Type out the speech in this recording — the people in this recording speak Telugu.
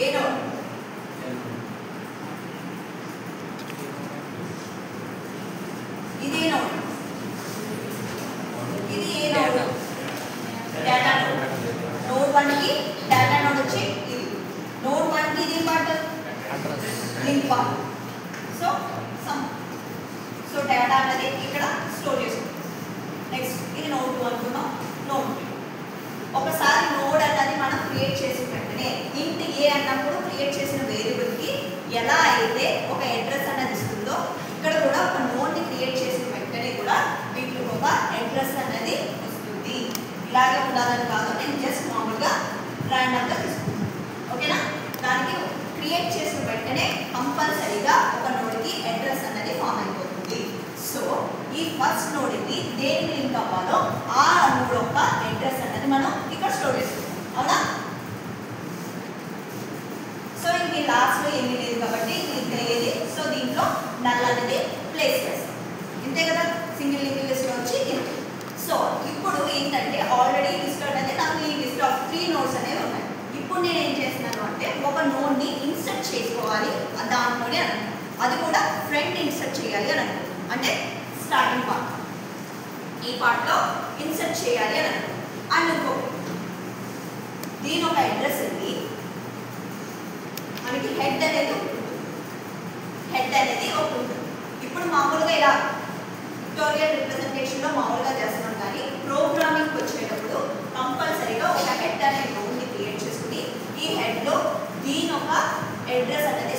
ఏ నోడ్ ఇది ఏ నోడ్ ఇది ఏ నోడ్ డేటా నోడ్ నోడ్ 1 కి డేటా నోడ్ వచ్చి ఇది నోడ్ 1 కి ఇది part link part so data అనేది ఇక్కడ స్టోర్ చేసుకుంటాం నెక్స్ట్ ఇది నోడ్ 2 అనుకున్నాం నోడ్ 3 ఒకసారి నోడ్ అన్నది మనం క్రియేట్ చేసిన వెంటనే ఇంట్ ఏ అన్నప్పుడు క్రియేట్ చేసిన వేరియబుల్ కి ఎలా అయితే ఒక అడ్రస్ అనేది ఇస్తుందో ఇక్కడ కూడా ఒక నోడ్ ని క్రియేట్ చేసిన వెంటనే కూడా వీటికి ఒక అడ్రస్ అనేది వస్తుంది ఇలాగే ఉండాలని కాదు నేను జస్ట్ మామూలుగా రాండమ్ గా తీసుకుంటాను ఓకేనా దానికి క్రియేట్ చేసిన వెంటనే కంపల్సరీగా ఒక నోడ్ కి అడ్రస్ అనేది ఫామ్ అయిపోతుంది సో ఈ ఫస్ట్ నోడ్ కి దేనికి లింక్ అవ్వాలో ఆ నోడ్ యొక్క అడ్రస్ అనేది మనం ఇక్కడ స్టోర్ చేసుకుంటాం అవునా సో ఇంక లాస్ట్ లో ఏమీ లేదు కాబట్టి లింక్ అయ్యేది సో దీంట్లో నల్ అనేది ప్లేస్ చేస్తాం ఇంతే కదా సింగిల్ లింక్ లిస్ట్ లో వచ్చి సో ఇప్పుడు ఏంటంటే ఆల్రెడీ లిస్ట్ అనేది నాకు ఈ లిస్ట్ ఆఫ్ 3 నోడ్స్ అనేవి ఉన్నాయి ఇప్పుడు నేను ఏం చేస్తున్నాను అంటే ఒక నోడ్ ని ఇన్సర్ట్ చేసుకోవాలి దాంట్లోనే అని అది కూడా ఫ్రంట్ ఇన్సర్ట్ చేయాలి అని అంటే స్టార్టింగ్ పార్ట్ ఈ పార్ట్ లో ఇన్సర్ట్ చేయాలి అని అండ్ ఇంకొకటి దీని ఒక అడ్రస్ ఉంది మనకి హెడ్ అనేది ఒకటి ఉంటుంది ఇప్పుడు మామూలుగా ఇలా పిక్టోరియల్ రిప్రజెంటేషన్ లో మామూలుగా చేస్తున్నాం కానీ ప్రోగ్రామింగ్ వచ్చేటప్పుడు కంపల్సరీగా ఒక హెడ్ అనే నోడ్ ని క్రియేట్ చేసుకుని ఈ హెడ్ లో దీని ఒక అడ్రస్ అనేది